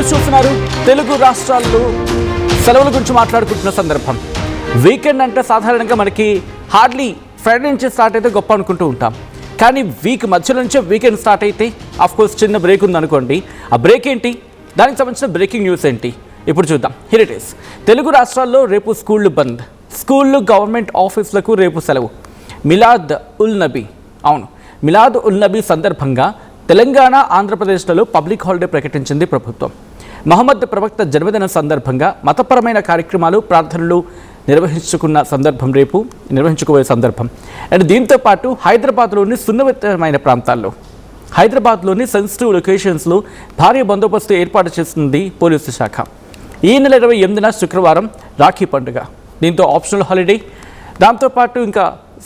News చూస్తున్నారు. తెలుగు రాష్ట్రాల్లో సెలవుల గురించి మాట్లాడుకుంటున్న సందర్భం. వీకెండ్ అంటే సాధారణంగా మనకి హార్డ్లీ ఫ్రైడే నుంచి స్టార్ట్ అయితే గొప్ప అనుకుంటూ ఉంటాం. కానీ వీక్ మధ్య నుంచే వీకెండ్ స్టార్ట్ అయితే కోర్స్ చిన్న బ్రేక్ ఉందనుకోండి. ఆ బ్రేక్ ఏంటి, దానికి సంబంధించిన బ్రేకింగ్ న్యూస్ ఏంటి ఇప్పుడు చూద్దాం. Here it is. తెలుగు రాష్ట్రాల్లో రేపు స్కూళ్ళు బంద్. స్కూళ్ళు, గవర్నమెంట్ ఆఫీసులకు రేపు సెలవు. మిలాద్ ఉల్ నబీ, అవును, మిలాద్ ఉల్ నబీ సందర్భంగా తెలంగాణ, ఆంధ్రప్రదేశ్లలో పబ్లిక్ హాలిడే ప్రకటించింది ప్రభుత్వం. మహమ్మద్ ప్రవక్త జన్మదిన సందర్భంగా మతపరమైన కార్యక్రమాలు, ప్రార్థనలు నిర్వహించుకోబోయే సందర్భం. అండ్ దీంతో పాటు హైదరాబాద్లోని సున్నితమైన ప్రాంతాల్లో, హైదరాబాద్లోని సెన్సిటివ్ లొకేషన్స్లో భారీ బందోబస్తు ఏర్పాటు చేస్తుంది పోలీసు శాఖ. ఈ నెల 28న శుక్రవారం రాఖీ పండుగ. దీంతో ఆప్షనల్ హాలిడే, దాంతోపాటు ఇంకా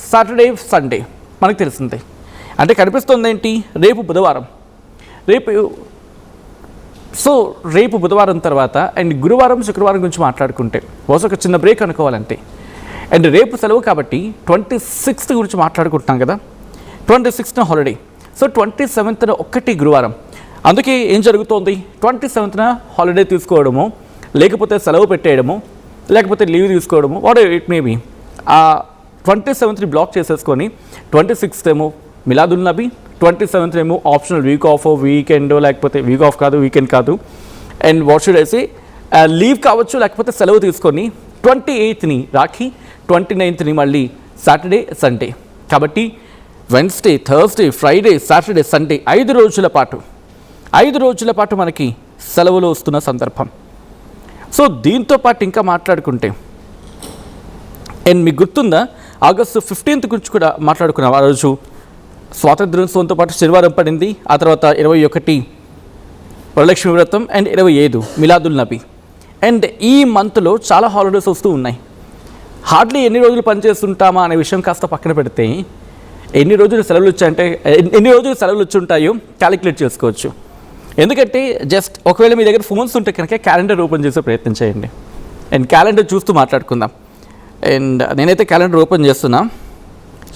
సాటర్డే, సండే మనకు తెలిసిందే. అంటే కనిపిస్తుంది ఏంటి, రేపు బుధవారం. రేపు బుధవారం తర్వాత అండ్ గురువారం, శుక్రవారం గురించి మాట్లాడుకుంటే ఒక చిన్న బ్రేక్ అనుకోవాలంటే. అండ్ రేపు సెలవు కాబట్టి 26th గురించి మాట్లాడుకుంటున్నాం కదా. 26th holiday. 27th ఒక్కటి గురువారం. అందుకే ఏం జరుగుతోంది, 27th హాలిడే తీసుకోవడము, లేకపోతే సెలవు పెట్టేయడము, లేకపోతే లీవ్ తీసుకోవడము, వాట్ ఇట్ మే బీ. ఆ 27th బ్లాక్ చేసేసుకొని 26th ఏమో మిలాదుల్ నబీ, 27th ఏమో ఆప్షనల్ వీక్ ఆఫ్, వీకెండ్, లేకపోతే వీక్ ఆఫ్ కాదు, వీకెండ్ కాదు, and what should I say, leave కావచ్చు, లేకపోతే సెలవు తీసుకొని 28th రాఖీ, 29th మళ్ళీ సాటర్డే, సండే. కాబట్టి Wednesday, Thursday, Friday, Saturday, Sunday 5 రోజుల పాటు మనకి సెలవులు వస్తున్న సందర్భం. దీంతో పాటు ఇంకా మాట్లాడుకుంటే, అండ్ మీకు గుర్తుందా, ఆగస్టు 15th గురించి కూడా మాట్లాడుకున్నాం. ఆ రోజు స్వాతంత్ర దినోత్సవంతో పాటు శనివారం పడింది. ఆ తర్వాత 21 వరలక్ష్మి వ్రతం అండ్ 25 మిలాదుల్ నబీ. అండ్ ఈ మంత్లో చాలా హాలిడేస్ వస్తూ ఉన్నాయి. హార్డ్లీ ఎన్ని రోజులు పనిచేస్తుంటామా అనే విషయం కాస్త పక్కన పెడితే, ఎన్ని రోజులు సెలవులు వచ్చి ఉంటాయో క్యాలిక్యులేట్ చేసుకోవచ్చు. ఎందుకంటే జస్ట్ ఒకవేళ మీ దగ్గర ఫోన్స్ ఉంటే కనుక క్యాలెండర్ ఓపెన్ చేసే ప్రయత్నం చేయండి. అండ్ క్యాలెండర్ చూస్తూ మాట్లాడుకుందాం. అండ్ నేనైతే క్యాలెండర్ ఓపెన్ చేస్తున్నా.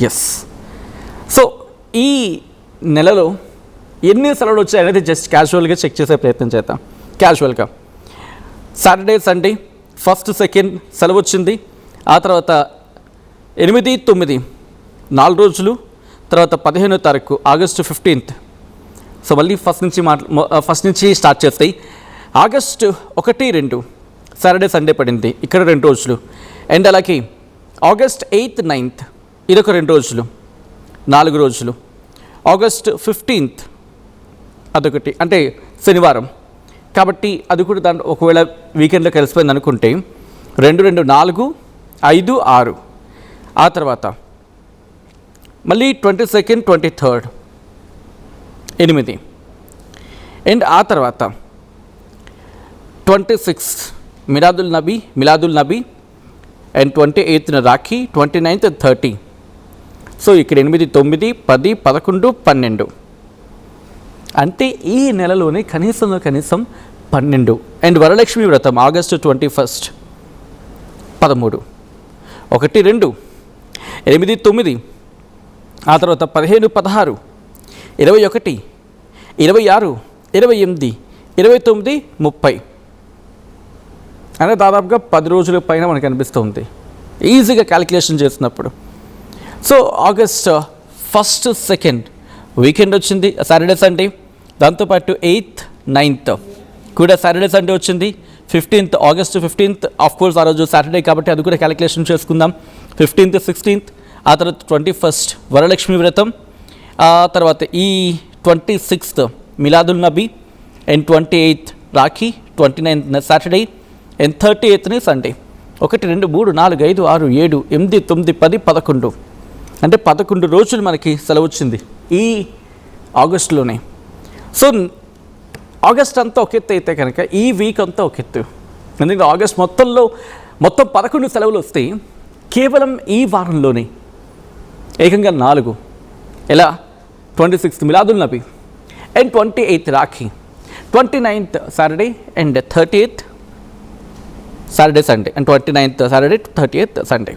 ఎస్. ఈ నెలలో ఎన్ని సెలవులు వచ్చాయనేది జస్ట్ క్యాజువల్గా చెక్ చేసే ప్రయత్నం చేద్దాం. క్యాజువల్గా సాటర్డే, సండే, 1st, 2nd సెలవు వచ్చింది. ఆ తర్వాత 8, 9 4 రోజులు. తర్వాత 15వ తారీఖు ఆగస్టు 15th. మళ్ళీ ఫస్ట్ నుంచి స్టార్ట్ చేస్తాయి. ఆగస్టు 1, 2 సాటర్డే, సండే పడింది, ఇక్కడ 2 రోజులు. అండ్ అలాగే ఆగస్ట్ 8, 9 ఇదొక 2 రోజులు, 4 రోజులు. ఆగస్ట్ 15th అదొకటి, అంటే శనివారం కాబట్టి అది కూడా దాంట్లో ఒకవేళ వీకెండ్లో కలిసిపోయింది అనుకుంటే 2, 2 4 5 6. ఆ తర్వాత మళ్ళీ 22nd, 23rd 8. అండ్ ఆ తర్వాత 26th Miladul Nabi and 28th Rakhi, 29th 30. ఇక్కడ 8, 9 10 11 12. అంటే ఈ నెలలోనే కనీసం 12. అండ్ వరలక్ష్మి వ్రతం ఆగస్టు 21st 13. 1, 2 8, 9. ఆ తర్వాత 15, 16 21 26 28 29 30. అంటే దాదాపుగా 10 రోజుల పైన మనకు అనిపిస్తుంది ఈజీగా క్యాలిక్యులేషన్ చేసినప్పుడు. ఆగస్ట్ 1st, 2nd వీకెండ్ వచ్చింది, సాటర్డే, సండే. దాంతోపాటు 8th, 9th కూడా సాటర్డే, సండే వచ్చింది. 15th ఆగస్టు 15th కోర్స్ ఆ రోజు సాటర్డే కాబట్టి అది కూడా క్యాలిక్యులేషన్ చేసుకుందాం. 15th, 16th. ఆ తర్వాత 21st వరలక్ష్మి వ్రతం. ఆ తర్వాత ఈ 26th Miladul Nabi and 28th Rakhi, 29th Saturday and 30th Sunday. 1, 2 3 4 5 6 7 8 9 10 11. అంటే 11 రోజులు మనకి సెలవు వచ్చింది ఈ ఆగస్టులోనే. ఆగస్ట్ అంతా ఒక ఎత్తు అయితే కనుక ఈ వీక్ అంతా ఒక ఎత్తు. ఎందుకంటే ఆగస్ట్ మొత్తం 11 సెలవులు వస్తాయి కేవలం ఈ వారంలోనే, ఏకంగా 4. ఎలా, 26th Miladul Nabi and 28th Rakhi, 29th Saturday and 30th Saturday, Sunday and 29th Saturday, 30th Sunday.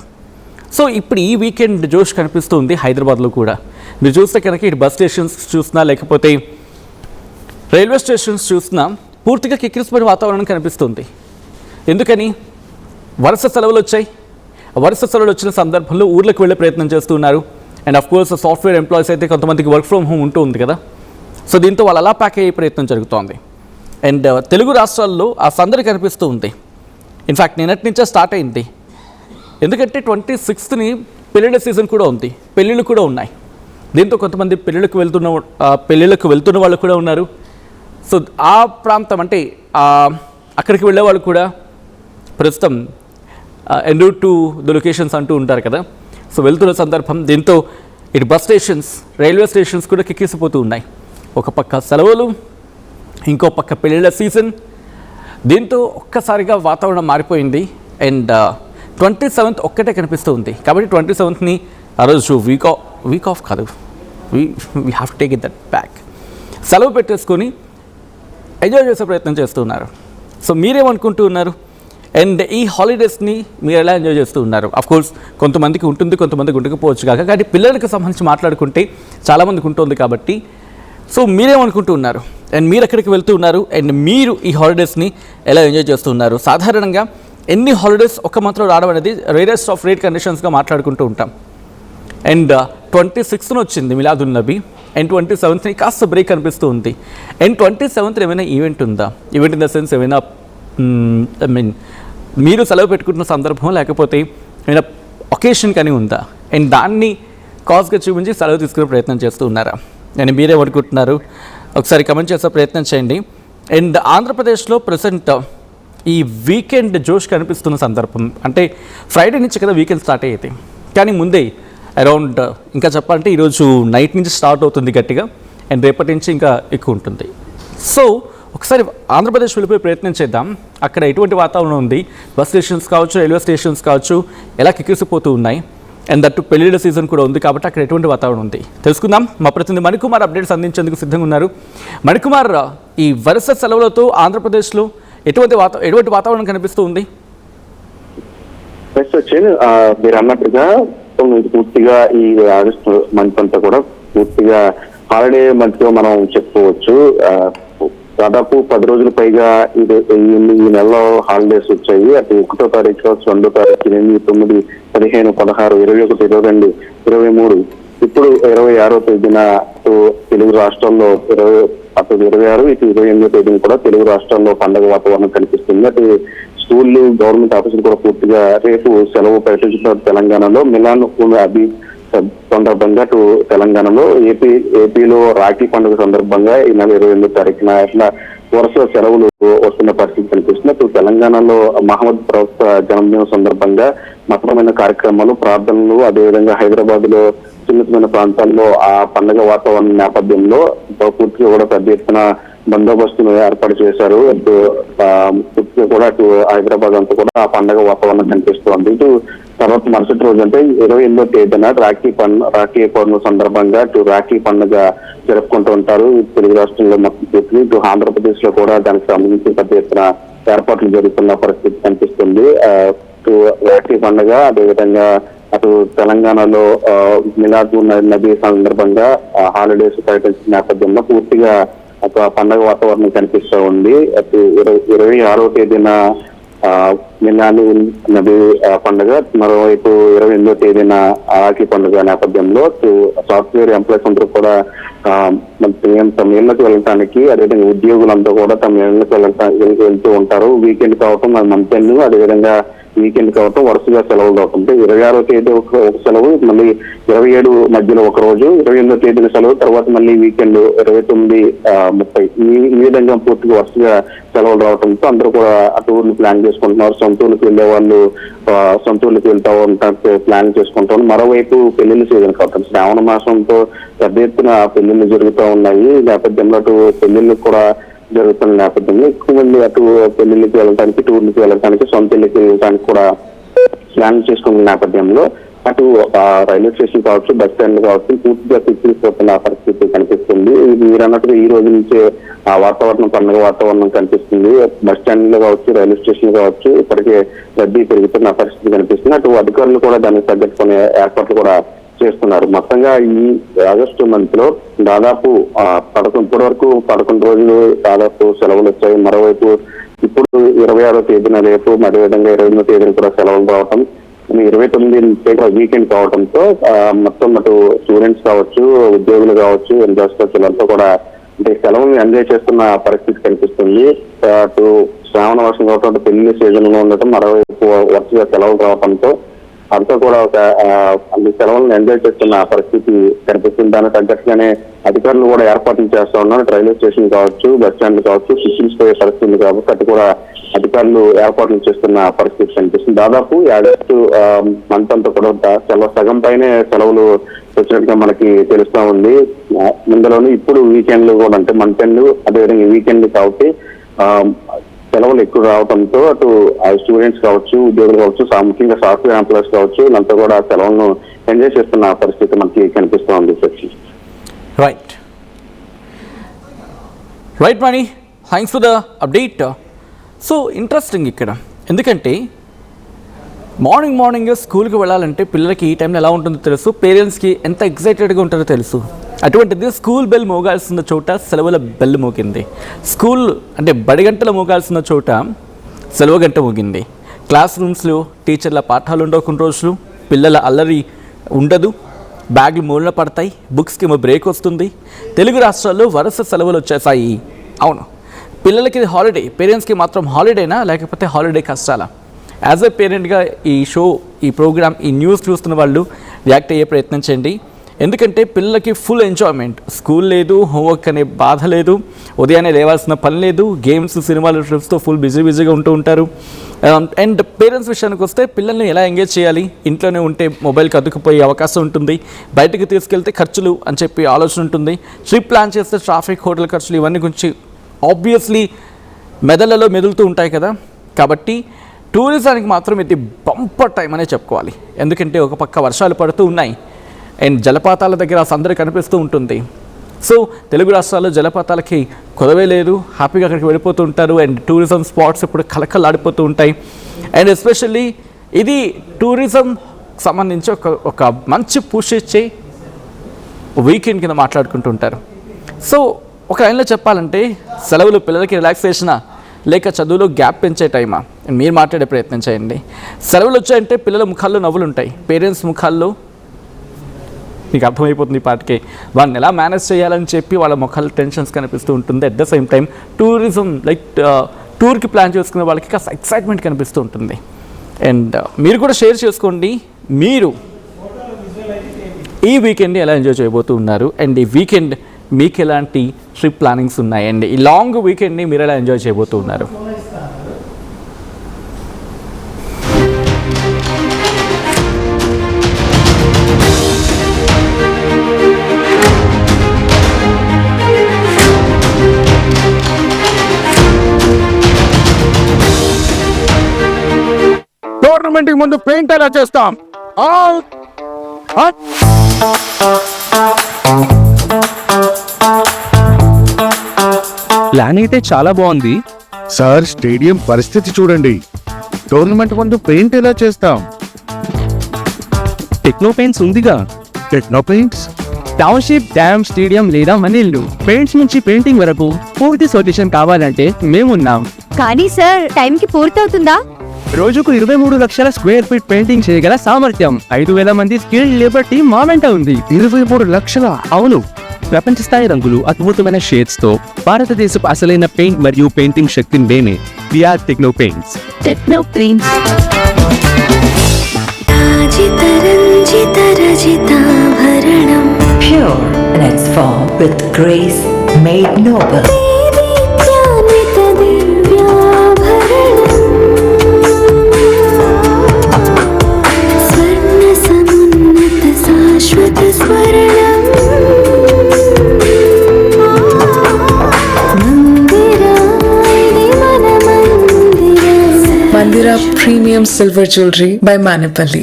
ఇప్పుడు ఈ వీకెండ్ జోష్ కనిపిస్తుంది హైదరాబాద్లో కూడా. మీరు చూస్తే కనుక ఇటు బస్ స్టేషన్స్ చూసినా, లేకపోతే రైల్వే స్టేషన్స్ చూసినా పూర్తిగా కిక్కిరిసిపోయిన వాతావరణం కనిపిస్తుంది. ఎందుకని? వరుస సెలవులు వచ్చాయి. వరుస సెలవులు వచ్చిన సందర్భంలో ఊర్లకు వెళ్ళే ప్రయత్నం చేస్తున్నారు. And of course software employees అయితే కొంతమందికి వర్క్ ఫ్రమ్ హోమ్ ఉంటూ ఉంది కదా. సో దీంతో వాళ్ళు అలా ప్యాక్ అయ్యే ప్రయత్నం జరుగుతోంది. అండ్ తెలుగు రాష్ట్రాల్లో ఆ సందడి కనిపిస్తూ ఉంది. ఇన్ఫ్యాక్ట్ నిన్నటి నుంచే స్టార్ట్ అయింది. ఎందుకంటే 26ని పెళ్ళిళ్ళ సీజన్ కూడా ఉంది, పెళ్ళిళ్ళు కూడా ఉన్నాయి. దీంతో కొంతమంది పెళ్ళిళ్ళకు వెళ్తున్న వాళ్ళు కూడా ఉన్నారు. సో ఆ ప్రాంతం అంటే అక్కడికి వెళ్ళే వాళ్ళు కూడా ప్రస్తుతం ఎన్ రూట్ టు ద లొకేషన్స్ అంటూ ఉంటారు కదా. సో వెళ్తున్న సందర్భం దీంతో ఇటు బస్ స్టేషన్స్, రైల్వే స్టేషన్స్ కూడా కిక్కిసిపోతూ ఉన్నాయి. ఒక పక్క సెలవులు, ఇంకో పక్క పెళ్ళిళ్ళ సీజన్. దీంతో ఒక్కసారిగా వాతావరణం మారిపోయింది. అండ్ 27th ఒక్కటే కనిపిస్తూ ఉంది. కాబట్టి 27thని ఆ రోజు వీక్ ఆఫ్ కాదు, we have to take it that back. సెలవు పెట్టేసుకొని ఎంజాయ్ చేసే ప్రయత్నం చేస్తున్నారు. సో మీరేమనుకుంటూ ఉన్నారు? అండ్ ఈ హాలిడేస్ని మీరు ఎలా ఎంజాయ్ చేస్తూ ఉన్నారు? అఫ్కోర్స్ కొంతమందికి ఉంటుంది, కొంతమందికి ఉండకపోవచ్చు కాక, కానీ పిల్లలకు సంబంధించి మాట్లాడుకుంటే చాలామందికి ఉంటుంది కాబట్టి. సో మీరేమనుకుంటూ ఉన్నారు? అండ్ మీరు ఎక్కడికి వెళ్తూ ఉన్నారు? అండ్ మీరు ఈ హాలిడేస్ని ఎలా ఎంజాయ్ చేస్తూ ఉన్నారు? సాధారణంగా ఎన్ని హాలిడేస్ ఒక్క మంత్లో రావడం అనేది రేరెస్ట్ ఆఫ్ రేట్ కండిషన్స్గా మాట్లాడుకుంటూ ఉంటాం. అండ్ 26th వచ్చింది మిలాదున్ నబీ. అండ్ 27th కాస్త బ్రేక్ అనిపిస్తూ ఉంది. అండ్ 27th ఏమైనా ఈవెంట్ ఉందా? ఈవెంట్ ఇన్ ద సెన్స్ ఏమైనా మీరు సెలవు పెట్టుకుంటున్న సందర్భం, లేకపోతే ఏమైనా ఒకేషన్ కానీ ఉందా? అండ్ దాన్ని కాజ్గా చూపించి సెలవు తీసుకునే ప్రయత్నం చేస్తూ ఉన్నారా? నేను మీరేమనుకుంటున్నారు? ఒకసారి కమెంట్ చేసే ప్రయత్నం చేయండి. అండ్ ఆంధ్రప్రదేశ్లో ప్రజెంట్ ఈ వీకెండ్ జోష్ కనిపిస్తున్న సందర్భం, అంటే ఫ్రైడే నుంచి కదా వీకెండ్ స్టార్ట్ అయ్యేది, కానీ ముందే అరౌండ్ ఇంకా చెప్పాలంటే ఈరోజు నైట్ నుంచి స్టార్ట్ అవుతుంది గట్టిగా. అండ్ రేపటి నుంచి ఇంకా ఎక్కువ ఉంటుంది. సో ఒకసారి ఆంధ్రప్రదేశ్ వెళ్ళిపోయే ప్రయత్నం చేద్దాం. అక్కడ ఎటువంటి వాతావరణం ఉంది? బస్ స్టేషన్స్ కావచ్చు, రైల్వే స్టేషన్స్ కావచ్చు, ఎలా కిక్కిసిపోతూ ఉన్నాయి. అండ్ దట్టు పెళ్ళిళ్ళ సీజన్ కూడా ఉంది కాబట్టి అక్కడ ఎటువంటి వాతావరణం ఉంది తెలుసుకుందాం. మా ప్రతినిధి మణికుమార్ అప్డేట్స్ అందించేందుకు సిద్ధంగా ఉన్నారు. మణికుమార్, ఈ వరుస సెలవులతో ఆంధ్రప్రదేశ్లో ఎటువంటి వాతావరణం కనిపిస్తూ ఉంది? మీరు అన్నట్టుగా పూర్తిగా ఈ ఆగస్టు మంత్ అంతా కూడా పూర్తిగా హాలిడే మంత్ గా మనం చెప్పుకోవచ్చు. దాదాపు 10 రోజుల పైగా ఈ నెలలో హాలిడేస్ వచ్చాయి. అటు 1వ తారీఖు, 2వ తారీఖు, 8, 9, 15, 16, 21, 22, 23, ఇప్పుడు 26వ తేదీన తెలుగు రాష్ట్రాల్లో అటు 26, ఇటు 28వ తేదీన కూడా తెలుగు రాష్ట్రాల్లో పండుగ వాతావరణం కనిపిస్తుంది. అటు స్కూళ్ళు, గవర్నమెంట్ ఆఫీసులు కూడా పూర్తిగా రేపు సెలవు ప్రకటించిన తెలంగాణలో మిలాన్ అభి సందర్భంగా అటు తెలంగాణలో ఏపీలో రాఖీ పండుగ సందర్భంగా ఈ నెల 28వ తారీఖున ఇట్లా వరుస సెలవులు వస్తున్న పరిస్థితి కనిపిస్తుంది. అటు తెలంగాణలో మహమ్మద్ ప్రవక్త జన్మదినం సందర్భంగా మతపరమైన కార్యక్రమాలు, ప్రార్థనలు, అదేవిధంగా హైదరాబాద్ లో చిన్న ప్రాంతాల్లో ఆ పండుగ వాతావరణం నేపథ్యంలో పూర్తిగా కూడా పెద్ద ఎత్తున బందోబస్తును ఏర్పాటు చేశారు. పూర్తిగా కూడా అటు హైదరాబాద్ అంతా కూడా ఆ పండుగ వాతావరణం కనిపిస్తోంది. ఇటు తర్వాత మరుసటి రోజు అంటే 28వ తేదీన రాఖీ పౌర్ణమి సందర్భంగా ఇటు రాఖీ పండుగ జరుపుకుంటూ ఉంటారు తెలుగు రాష్ట్రంలో మొత్తం పూర్తి. ఇటు ఆంధ్రప్రదేశ్ లో కూడా దానికి సంబంధించి పెద్ద ఎత్తున ఏర్పాట్లు జరుగుతున్న పరిస్థితి కనిపిస్తుంది. ఇటు రాఖీ పండుగ, అదేవిధంగా అటు తెలంగాణలో మిలాదున్ నబీ సందర్భంగా హాలిడేస్ ప్రకటించిన నేపథ్యంలో పూర్తిగా ఒక పండుగ వాతావరణం కనిపిస్తూ ఉంది. అటు 26వ తేదీన మిలాదున్ నబీ పండుగ, మరోవైపు 28వ తేదీన రాఖీ పండుగ నేపథ్యంలో సాఫ్ట్వేర్ ఎంప్లాయీస్ అందరూ కూడా తమ ఇళ్లకు వెళ్ళటానికి, అదేవిధంగా ఉద్యోగులంతా కూడా తమ ఇళ్లకు వెళ్తూ ఉంటారు. వీకెండ్ కావటం మంత్ ఎండ్, అదేవిధంగా వీకెండ్ కావటం వరుసగా సెలవులు అవుతుంది. 26వ తేదీ ఒక సెలవు, మళ్ళీ 27 మధ్యలో ఒక రోజు, 28వ తేదీన సెలవు, తర్వాత మళ్ళీ వీకెండ్ 29, 30 ఈ విధంగా పూర్తిగా వరుసగా సెలవులు రావడంతో అందరూ కూడా ఆ టూర్లు ప్లాన్ చేసుకుంటున్నారు. సొంత ఊళ్ళకి వెళ్లే వాళ్ళు సొంత ఊళ్ళకి వెళ్తా ఉంటారు, ప్లాన్ చేసుకుంటారు. మరోవైపు పెళ్లిళ్ళ సీజన్ కావటం శ్రావణ మాసంతో పెద్ద ఎత్తున పెళ్లిళ్ళు జరుగుతూ ఉన్నాయి. నేపథ్యంలో అటు పెళ్లిళ్ళు కూడా జరుగుతున్న నేపథ్యంలో ఎక్కువ మంది అటు పెళ్లిళ్ళకి వెళ్ళడానికి, టూర్లకి వెళ్ళడానికి, సొంత ఇళ్ళకి వెళ్ళడానికి కూడా ప్లాన్ చేసుకున్న నేపథ్యంలో అటు రైల్వే స్టేషన్ కావచ్చు, బస్ స్టాండ్ కావచ్చు పూర్తిగా పిచ్చిపోతున్న పరిస్థితి కనిపిస్తుంది. మీరు అన్నట్టుగా ఈ రోజు నుంచే ఆ వాతావరణం పండుగ వాతావరణం కనిపిస్తుంది. బస్ స్టాండ్ లో కావచ్చు, రైల్వే స్టేషన్ కావచ్చు ఇప్పటికే రద్దీ పెరుగుతున్న పరిస్థితి కనిపిస్తుంది. అటు అధికారులు కూడా దానికి తగ్గట్టుకునే ఏర్పాట్లు కూడా చేస్తున్నారు. మొత్తంగా ఈ ఆగస్టు మంత్ లో దాదాపు 11 వరకు 11 రోజులు దాదాపు సెలవులు వచ్చాయి. మరోవైపు ఇప్పుడు 26వ తేదీన రేపు, అదేవిధంగా 28వ తేదీన కూడా సెలవులు రావటం, 29 వీకెండ్ కావడంతో మొత్తం అటు స్టూడెంట్స్ కావచ్చు, ఉద్యోగులు కావచ్చు, ఇండస్ట్రీస్ వీళ్ళంతా కూడా అంటే సెలవులను ఎంజాయ్ చేస్తున్న పరిస్థితి కనిపిస్తుంది. అటు శ్రావణ వర్షం కావటం, పెళ్లి సీజన్ లో ఉండటం, మరోవైపు వరుసగా సెలవులు రావడంతో అంతా కూడా ఒక సెలవులను ఎంజాయ్ చేస్తున్న పరిస్థితి కనిపిస్తుంది. దానికి తగ్గట్టుగానే అధికారులు కూడా ఏర్పాట్లు చేస్తా ఉన్నారు. రైల్వే స్టేషన్ కావచ్చు, బస్ స్టాండ్ కావచ్చు, సిటీస్ పోయే పరిస్థితి కాబట్టి అటు కూడా అధికారులు ఏర్పాట్లు చేస్తున్న పరిస్థితి కనిపిస్తుంది. దాదాపు ఆగస్టు మంత్ అంతా కూడా సగం పైనే సెలవులు వచ్చినట్టుగా మనకి తెలుస్తా ఉంది. ఇందులోనూ ఇప్పుడు వీకెండ్లు కూడా అంటే మంత్ ఎండ్, అదేవిధంగా వీకెండ్ కాబట్టి సెలవులు ఎక్కువ రావడంతో అటు స్టూడెంట్స్ కావచ్చు, ఉద్యోగులు కావచ్చు, ముఖ్యంగా సాఫ్ట్వేర్ ఎంప్లాయీస్ కావచ్చు, వీళ్ళంతా కూడా సెలవులను ఎంజాయ్ చేస్తున్న పరిస్థితి మనకి కనిపిస్తూ ఉంది. Right Mani, thanks for the update. So interesting ఇక్కడ, ఎందుకంటే మార్నింగ్ స్కూల్కి వెళ్ళాలంటే పిల్లలకి ఈ టైంలో ఎలా ఉంటుందో తెలుసు, పేరెంట్స్కి ఎంత ఎక్సైటెడ్గా ఉంటారో తెలుసు. అటువంటిది స్కూల్ బెల్ మోగాల్సిన చోట సెలవుల బెల్ మోగింది. స్కూల్ అంటే బడి గంటలు మోగాల్సిన చోట సెలవు గంట మోగింది. క్లాస్ రూమ్స్లో టీచర్ల పాఠాలు ఉండవు కొన్ని రోజులు, పిల్లల అల్లరి ఉండదు, బ్యాగులు మూలన పడతాయి, బుక్స్కి ఏమో బ్రేక్ వస్తుంది. తెలుగు రాష్ట్రాల్లో వరుస సెలవులు వచ్చేసాయి. అవును, పిల్లలకి హాలిడే, పేరెంట్స్కి మాత్రం హాలిడేనా లేకపోతే హాలిడే కష్టాలా? యాజ్ ఎ పేరెంట్గా ఈ ప్రోగ్రామ్, ఈ న్యూస్ చూస్తున్న వాళ్ళు రియాక్ట్ అయ్యే ప్రయత్నం చేయండి. ఎందుకంటే పిల్లలకి ఫుల్ ఎంజాయ్మెంట్, స్కూల్ లేదు, హోంవర్క్ అనే బాధ లేదు, ఉదయాన్నే లేవాల్సిన పని లేదు, గేమ్స్, సినిమాలు, ట్రిప్స్తో ఫుల్ బిజీగా ఉంటూ ఉంటారు. అండ్ పేరెంట్స్ విషయానికి వస్తే పిల్లల్ని ఎలా ఎంగేజ్ చేయాలి, ఇంట్లోనే ఉంటే మొబైల్కి అతుక్కుపోయే అవకాశం ఉంటుంది, బయటకు తీసుకెళ్తే ఖర్చులు అని చెప్పి ఆలోచన ఉంటుంది, ట్రిప్ ప్లాన్ చేస్తే ట్రాఫిక్, హోటల్ ఖర్చులు, ఇవన్నీ గురించి ఆబ్వియస్లీ మెదళ్ళలో మెదులుతూ ఉంటాయి కదా. కాబట్టి టూరిజానికి మాత్రం ఇది బంపర్ టైం అనే చెప్పుకోవాలి. ఎందుకంటే ఒక పక్క వర్షాలు పడుతూ ఉన్నాయి అండ్ జలపాతాల దగ్గర సందడి కనిపిస్తూ ఉంటుంది. సో తెలుగు రాష్ట్రాల్లో జలపాతాలకి కొదవే లేదు, హ్యాపీగా అక్కడికి వెళ్ళిపోతూ ఉంటారు. అండ్ టూరిజం స్పాట్స్ ఇప్పుడు కలకలాడిపోతూ ఉంటాయి. అండ్ ఎస్పెషల్లీ ఇది టూరిజం సంబంధించి ఒక మంచి పుష్ ఇచ్చే వీకెండ్ కింద మాట్లాడుకుంటూ ఉంటారు. సో ఒక లైన్లో చెప్పాలంటే సెలవులు పిల్లలకి రిలాక్సేషనా లేక చదువులో గ్యాప్ పెంచే టైమా? మీరు మాట్లాడే ప్రయత్నం చేయండి. సెలవులు వచ్చాయంటే పిల్లల ముఖాల్లో నవ్వులు ఉంటాయి, పేరెంట్స్ ముఖాల్లో మీకు అర్థమైపోతుంది ఈ పాటికే వాళ్ళని ఎలా మేనేజ్ చేయాలని చెప్పి వాళ్ళ ముఖాల్లో టెన్షన్స్ కనిపిస్తూ ఉంటుంది. At the same time tourism like టూర్కి ప్లాన్ చేసుకునే వాళ్ళకి కాస్త ఎక్సైట్మెంట్ కనిపిస్తూ ఉంటుంది. అండ్ మీరు కూడా షేర్ చేసుకోండి, మీరు ఈ వీకెండ్ని ఎలా ఎంజాయ్ చేయబోతూ ఉన్నారు, అండ్ ఈ వీకెండ్ మీకు ఎలాంటి ట్రిప్ ప్లానింగ్స్ ఉన్నాయి, అండ్ ఈ లాంగ్ వీకెండ్ని మీరు ఎలా ఎంజాయ్ చేయబోతూ ఉన్నారు. టోర్నమెంట్ కి ముందు పెయింట్ ఎలా చేస్తాం? ప్లాన్ అయితే చాలా బాగుంది సార్, స్టేడియం పరిస్థితి చూడండి. టోర్నమెంట్ ముందు పెయింట్ ఎలా చేస్తాం? టెక్నో పెయింట్స్ ఉందిగా. Techno paints, township, dam, stadium లేదా మనీళ్ళు, పెయింట్స్ నుంచి పెయింటింగ్ వరకు పూర్తి సొల్యూషన్ కావాలంటే మేమున్నాం. కానీ సార్, టైంకి పూర్తవుతుందా? రోజుకు 23 లక్షల స్క్వేర్ ఫీట్ పెయింటింగ్ చేయగల సామర్థ్యం, 5,000 మంది స్కిల్డ్ లేబర్ టీం మా వెంట ఉంది. 23 లక్షల? అవును, ప్రపంచ స్థాయి రంగులు, అద్భుతమైన షేడ్స్ తో భారతదేశపు అసలైన పెయింట్ మరియు పెయింటింగ్ శక్తిని నేనే VR techno paints. Techno paints pure in its form with grace made noble. Mandira Premium Silver Jewelry by Manipali.